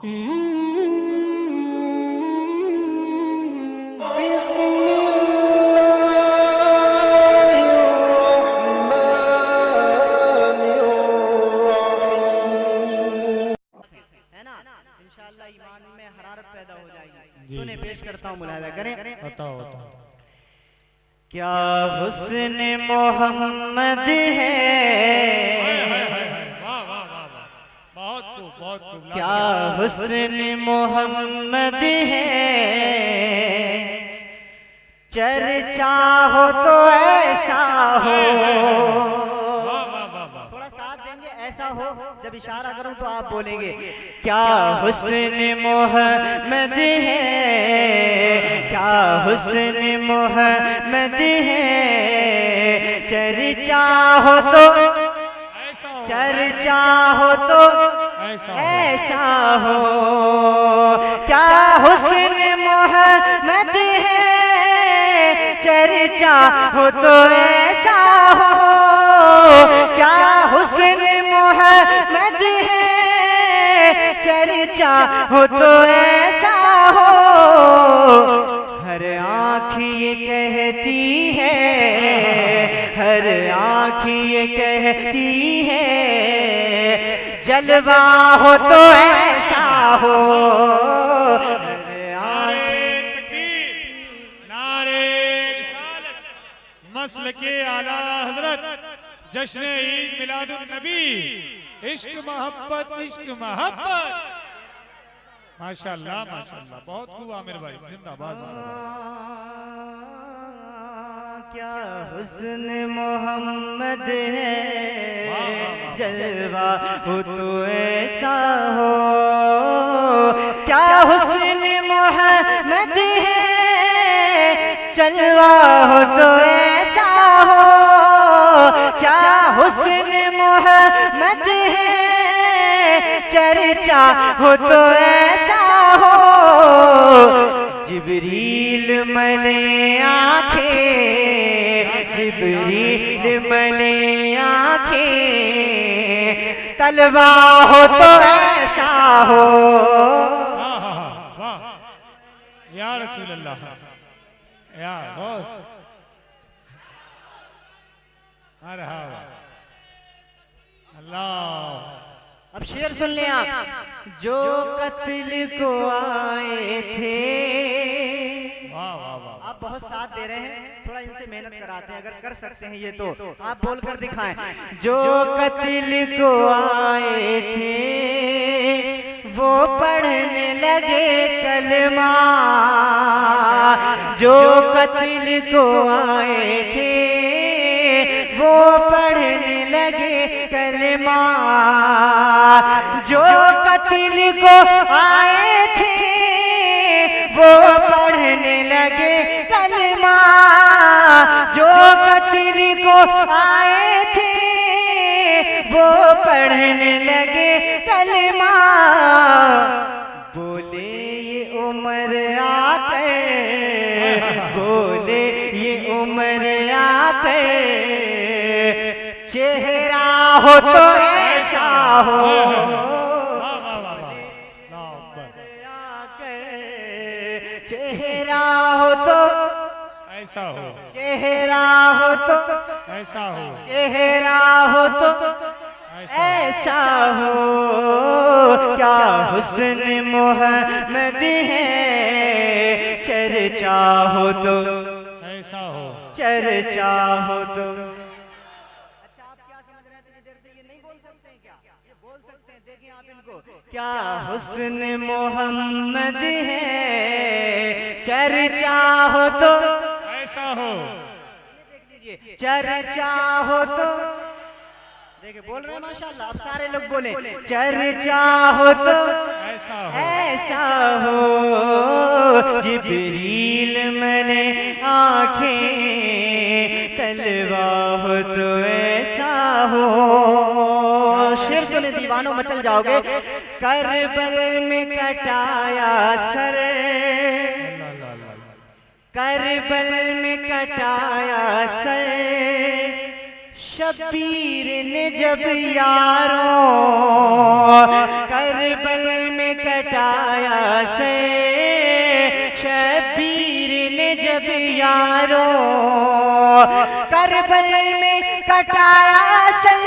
इंशाअल्लाह ईमान में हरारत पैदा हो जाएगी। सुने, पेश करता हूँ, मुलाहिजा करें। बताओ बताओ। क्या हुस्न मोहम्मद है, वाह वाह वाह वाह, बहुत खूब बहुत खूब। क्या हुस्न मोहम्मद है, चर्चा हो तो ऐसा हो। थोड़ा साथ देंगे, ऐसा हो, जब इशारा करूं तो आप बोलेंगे क्या हुस्न मोहम्मद है, क्या हुस्न मोहम्मद है, चर्चा हो तो चर्चा हो तो ऐसा हो। क्या हुस्न मोहम्मद है, चर्चा हो तो ऐसा हो। क्या हुस्न मोहम्मद है, चर्चा हो तो ऐसा हो। हर आँख ये कहती है, हर आँख ये कहती है, जलवा हो तो ऐसा हो। मसल के आला हजरत जश्न ईद मिलादुन नबी, इश्क मोहब्बत इश्क मोहब्बत। माशाल्लाह माशाल्लाह, बहुत खूब आमिर भाई, जिंदाबाद जिंदाबाद। क्या हुस्न मोहम्मद है, जलवा हो तो ऐसा हो। क्या हुस्न मोहम्मद है, जलवा हो तो ऐसा हो। क्या हुस्न मोहम्मद है, चर्चा हो तो ऐसा हो। जिब्रील मले आंखें, जिब्रील मले आंखें, तलवा हो तो ऐसा हो। या रसूल अल्लाह, या गौस, मरहबा अल्लाह। अब शेर सुन लें आप। जो कत्ल को आए थे, वाह वाह वाह, आप बहुत साथ दे रहे हैं, थोड़ा इनसे मेहनत कराते हैं, अगर कर सकते हैं ये तो आप बोलकर दिखाएं। जो कत्ल को आए थे, वो पढ़ने लगे कलमा। जो कत्ल को आए थे, वो पढ़ने लगे कलमा। जो कत्ल को आए थे, वो पढ़ने लगे कलमा। जो कत्ल को आए थे, वो पढ़ने लगे कलमा। बोले ये उम्र आकर, बोले ये उम्र आकर, चेहरा हो तो ऐसा हो। चेहरा हो तो ऐसा हो, चेहरा हो तो ऐसा हो, चेहरा हो तो ऐसा हो। क्या हुस्न मोहम्मद है, चर्चा हो तो ऐसा हो, चर्चा हो तो। अच्छा, आप क्या समझ रहे हैं इतनी देर से? ये नहीं बोल सकते हैं क्या? ये बोल सकते हैं, देखिए आप इनको। क्या हुस्न मोहम्मद है, चर्चा हो तो ऐसा हो। देख लीजिए, चर्चा हो तो, देखिए बोल रहे हैं माशाल्लाह। अब सारे लोग बोले चर्चा हो तो ऐसा हो, ऐसा हो। जिब्रील मले आंखें, तलवा हो तो ऐसा हो। शेर सुने दीवानों, मचल जाओगे। करबल में कटाया सर, करबल में कटाया सर, शबीर ने जब यारों। करबल में कटाया से शबीर ने जब यारो, करबल में कटाया से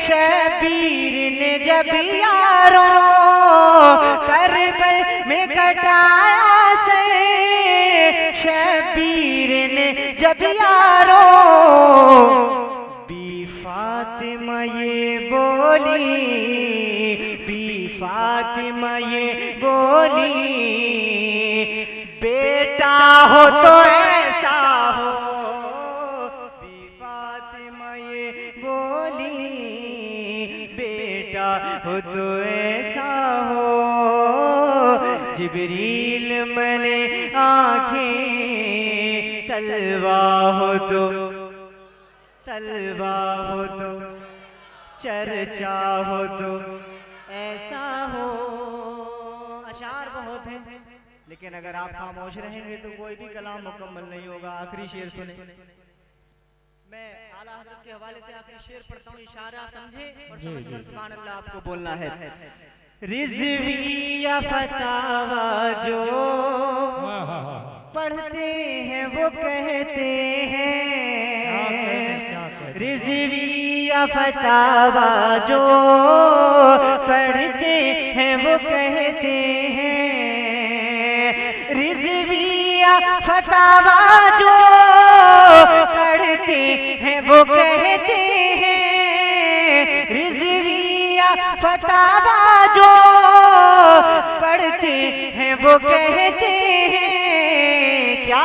शबीर ने जब यारो, करबल में कटाया से शबीर ने जब यारो। बी फातिमा ये बोली, बी फातिमा ये बोली, बेटा हो तो ऐसा हो। बी फातिमा ये बोली, बेटा हो तो ऐसा हो। जिब्रील मले आंखें, तलवा हो तो, तलवा हो तो, चर्चा हो तो ऐसा हो। अशार बहुत हैं, लेकिन अगर आप खामोश रहेंगे तो कोई भी कलाम मुकम्मल नहीं होगा। आखिरी शेर सुने। मैं आला हज़रत के हवाले से आखिरी शेर पढ़ता हूँ, इशारा समझे और समझकर सुभान अल्लाह आपको बोलना है। रिज़वी या फतावा जो पढ़ते हैं वो कहते हैं, रिज़वी या फतावा जो पढ़ते हैं वो कहते हैं, रिज़वी या फतावा जो पढ़ते हैं वो कहते हैं, रिज़वी या फतावा जो पढ़ते हैं वो कहते हैं। क्या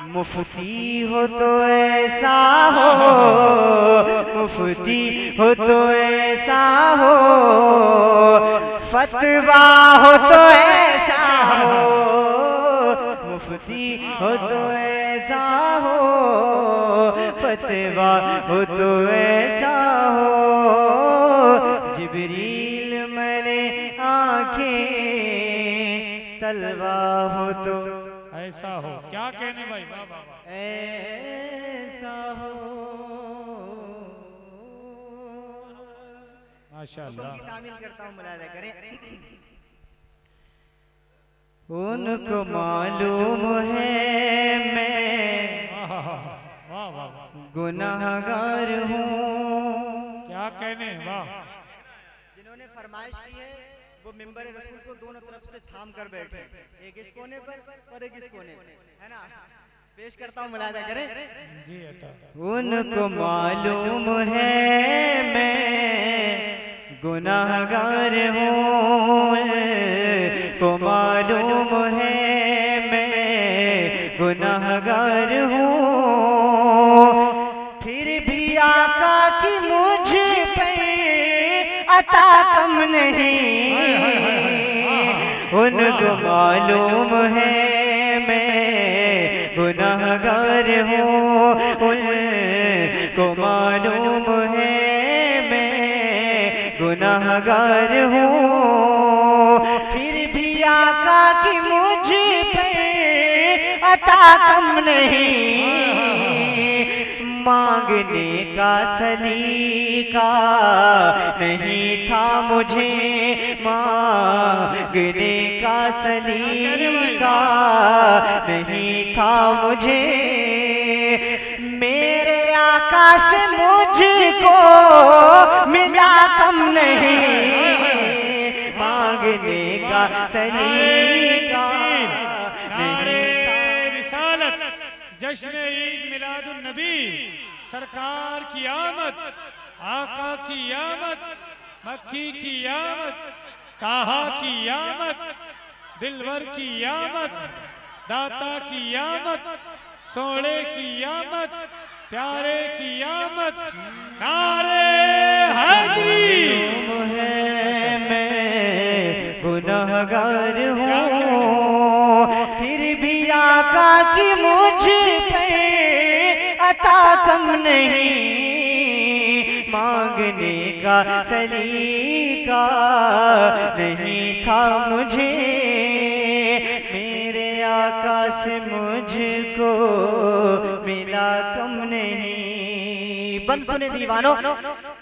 मुफ्ती हो तो ऐसा हो, मुफ्ती हो तो ऐसा हो, फतवा हो तो ऐसा हो, मुफ्ती हो तो ऐसा हो, फतवा हो तो ऐसा हो। जिब्रील मले आंखें, तलवा हो तो ऐसा हो। क्या कहने भाई, वाह वाह वाह, ऐसा हो। माशाअल्लाह। की तामील करता हूँ, मुलाहिजा करें। उनको मालूम है मैं वाह वाह गुनाहगार हूँ। क्या कहने, वाह। जिन्होंने फरमाइश की है वो मिंबर रसूल को दोनों तरफ से थाम कर बैठे, एक इस कोने पर और एक इस कोने पर, है ना। पेश करता हूँ, मुलाहिजा करें जी। अता उनको मालूम है मैं गुनाहगार हूँ, को मालूम है मैं गुनाहगार हूँ, फिर भी आका की मुझ पर अता कम नहीं। उनको मालूम है मैं गुनाहगार हूँ, उनको मालूम है मैं गुनाहगार हूँ, फिर भी आका की मुझ पे अता कम नहीं। मांगने का सलीका नहीं था मुझे, मांगने का सलीका नहीं था मुझे, मेरे आका से मुझको मिला कम नहीं। मांगने का सलीका नहीं था। रिसालत, जश्न ईद मिलादुन नबी, सरकार की आमद, आका की आमद, मक्की की आमद, ताहा की आमद, दिलवर की आमद, दाता की आमद, सोने की आमद, प्यारे की आमद, नारे हैदरी। मैं गुनाहगार हूँ, फिर भी आका की मुझ पे अता कम नहीं। मांगने का सलीका नहीं था मुझे, मेरे आका से मुझको मिला कम नहीं। बंद सुने दीवानों,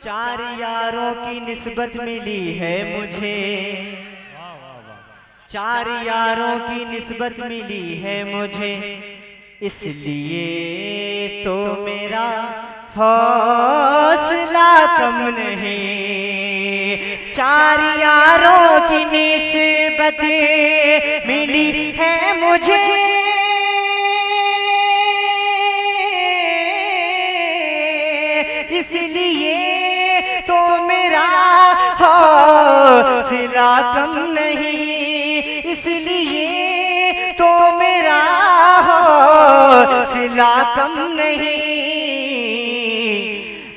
चार यारों की निस्बत मिली है मुझे, चार यारों की निस्बत मिली है मुझे, इसलिए तो मेरा हौसला कम नहीं। चार यारों की निस्बत मिली है मुझे, इसलिए तो मेरा हौसला कम नहीं, इसलिए तो मेरा हौसला कम नहीं।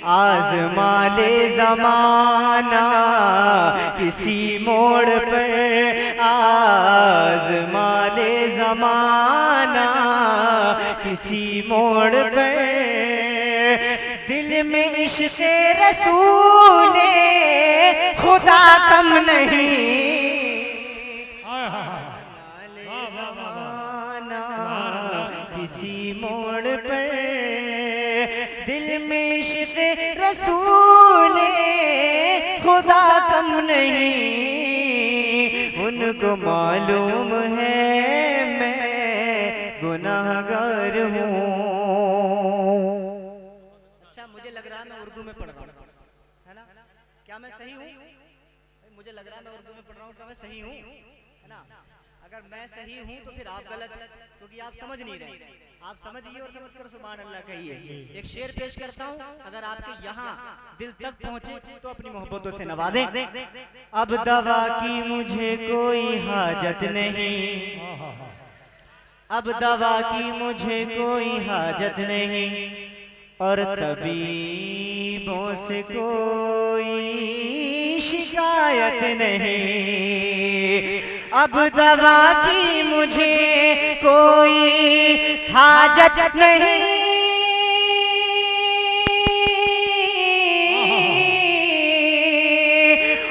आज़मा ले ज़माना किसी मोड़ पर, आज़मा ले ज़माना किसी मोड़ पर, दिल में इश्क़ रसूले खुदा कम नहीं। किसी मोड़ पर दिल में इश्क़ रसूले खुदा कम नहीं। उनको मालूम है मैं गुनाहगार हूँ। मुझे लग रहा है मैं उर्दू में पढ़ रहा हूँ, है ना? क्या मैं सही हूँ? मुझे लग रहा है मैं उर्दू में पढ़ रहा हूँ, क्या मैं सही हूँ? है ना? अगर मैं सही हूँ तो फिर आप गलत हैं, क्योंकि आप समझ नहीं रहे। आप समझिए और समझकर सुभान अल्लाह कहिए। एक शेर पेश करता हूँ, अगर आपके यहाँ दिल तक पहुँचे तो अपनी मोहब्बतों से नवाजें। अब दवा की मुझे कोई हाजत नहीं, अब दवा की मुझे कोई हाजत नहीं, और तबीबों से कोई शिकायत नहीं। अब दवा की मुझे कोई हाजत नहीं,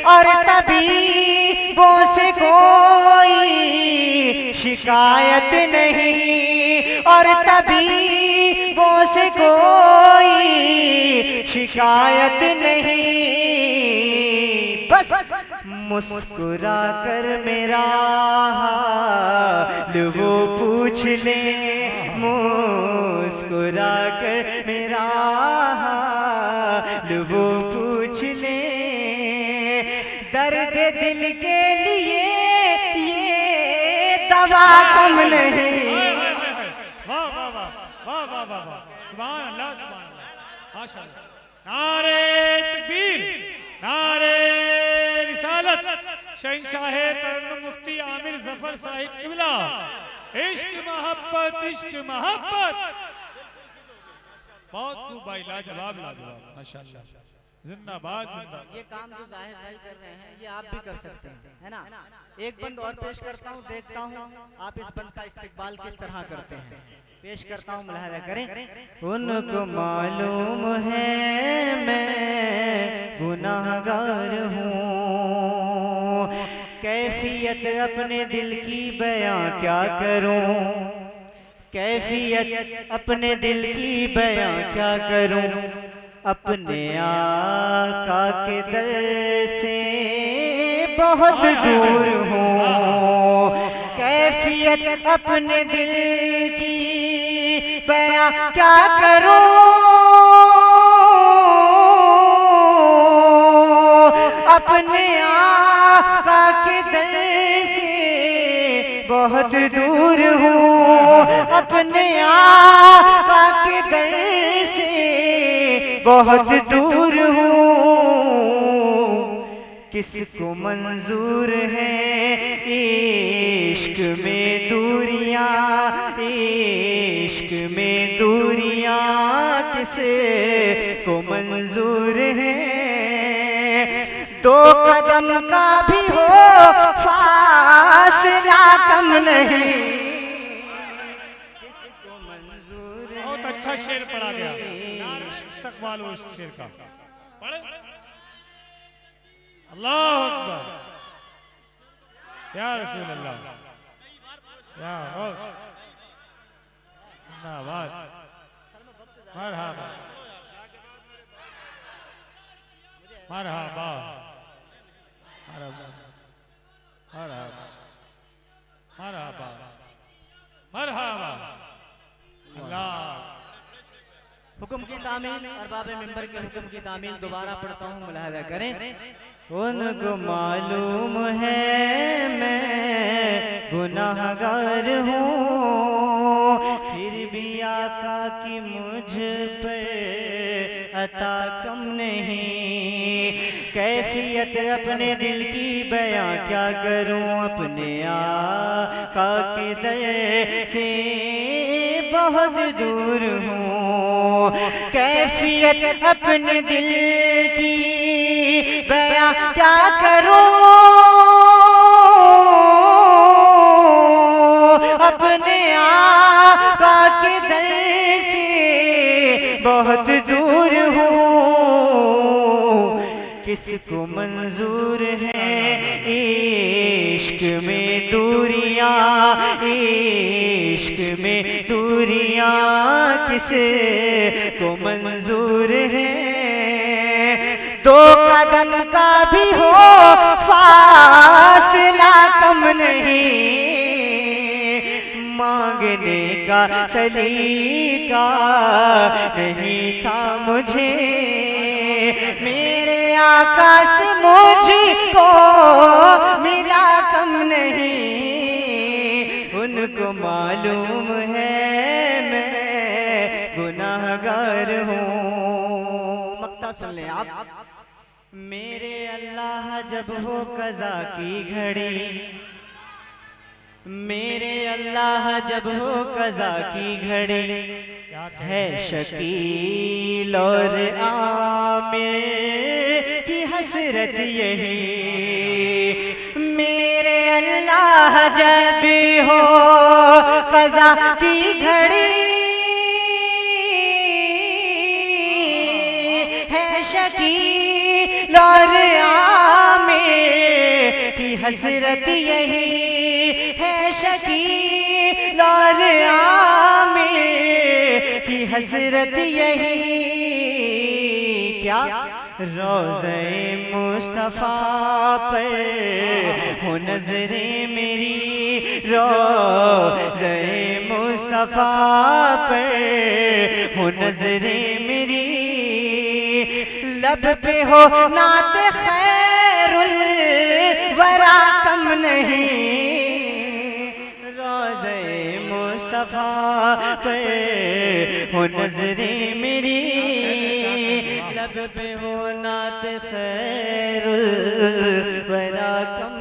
और तबीबों से कोई शिकायत नहीं, और तबीबों से कोई शिकायत नहीं। बस मुस्कुरा कर मेरा हाल वो पूछ ले, मुस्कुरा कर मेरा हाल वो पूछ ले। दर्द दिल के लिए ये दवा कम नहीं। वाह वाह वाह वाह वाह वाह वाह, सुभान अल्लाह सुभान अल्लाह, माशाअल्लाह। नारे तकबीर, नारे रिसालत, शहंशाह तरन्नुम मुफ्ती आमिर जफर साहिब किबला। इश्क मोहब्बत, इश्क मोहब्बत, बहुत खूब भाई, लाजवाब लाजवाब, माशाअल्लाह, जिंदाबाद जिंदाबाद। ये काम जो जाहिद भाई कर रहे हैं ये आप भी कर सकते हैं, है ना? एक बंद और पेश करता हूँ, देखता हूँ आप इस बंद का इस्तिकबाल किस तरह करते हैं। पेश करता हूँ, मुलाहिजा करें। उनको मालूम है मैं गुनाहगार हूँ, कैफियत अपने दिल की बयां क्या करूँ, कैफियत अपने दिल की बयां क्या करूँ। अपने आका के दर से बहुत दूर हूँ, कैफियत अपने दिल की बयां क्या करूँ। अपने आका के दर से बहुत दूर हूँ, अपने आका के दर से बहुत दूर हूँ। किसको मंजूर है इश्क में दूरियां, इश्क में दूरियां किसको मंजूर है। दो कदम का भी हो फासला कम नहीं, किसको मंजूर है। बहुत अच्छा शेर पढ़ा गया, इस्तकबाल हो इस शेर का, पढ़े। अल्लाह अकबर, या रसूल अल्लाह, या जिंदाबाद, मरहबा मरहबा मरहबा मरहबा की तामील और बाबे मिंबर के हुक्म की तामील दोबारा पढ़ता हूँ, मुलाहिजा करें। उनको मालूम है मैं गुनाहगार हूँ, फिर भी आका की मुझ पर अता कम नहीं। कैफियत अपने दिल की बयां क्या करूं, अपने आका के दर से बहुत दूर हूँ। कैफियत अपने दिल की बयां क्या करूं, अपने आका के दर से बहुत दूर हूँ। किसको मंजूर है इश्क में दूरियां, इश्क में दूरियां किसको मंजूर है। दो कदम का भी हो फासला कम नहीं, मांगने का सलीका नहीं था मुझे। मेरे आका से मुझको मिला कम नहीं, उनको मालूम है मैं गुनाहगार हूँ। मक्ता सुन लें आप। मेरे अल्लाह जब हो कज़ा की घड़ी, मेरे अल्लाह जब हो कज़ा की घड़ी, है शकील और आमिर की हसरत यही। मेरे अल्लाह जब हो कज़ा की घड़ी, है शकील और आमिर की हसरत यही, है शकील और आमिर की हसरत यही। क्या रोज़े मुस्तफ़ा पर हो नजरे मेरी, रोज़े मुस्तफ़ा पर हो नजरे मेरी। लब पे हो नात खैरुल वरा कम नहीं, रोज़े मुस्तफ़ा पे हो नजरे मेरी। लब पे हो नात खैरुल वरा कम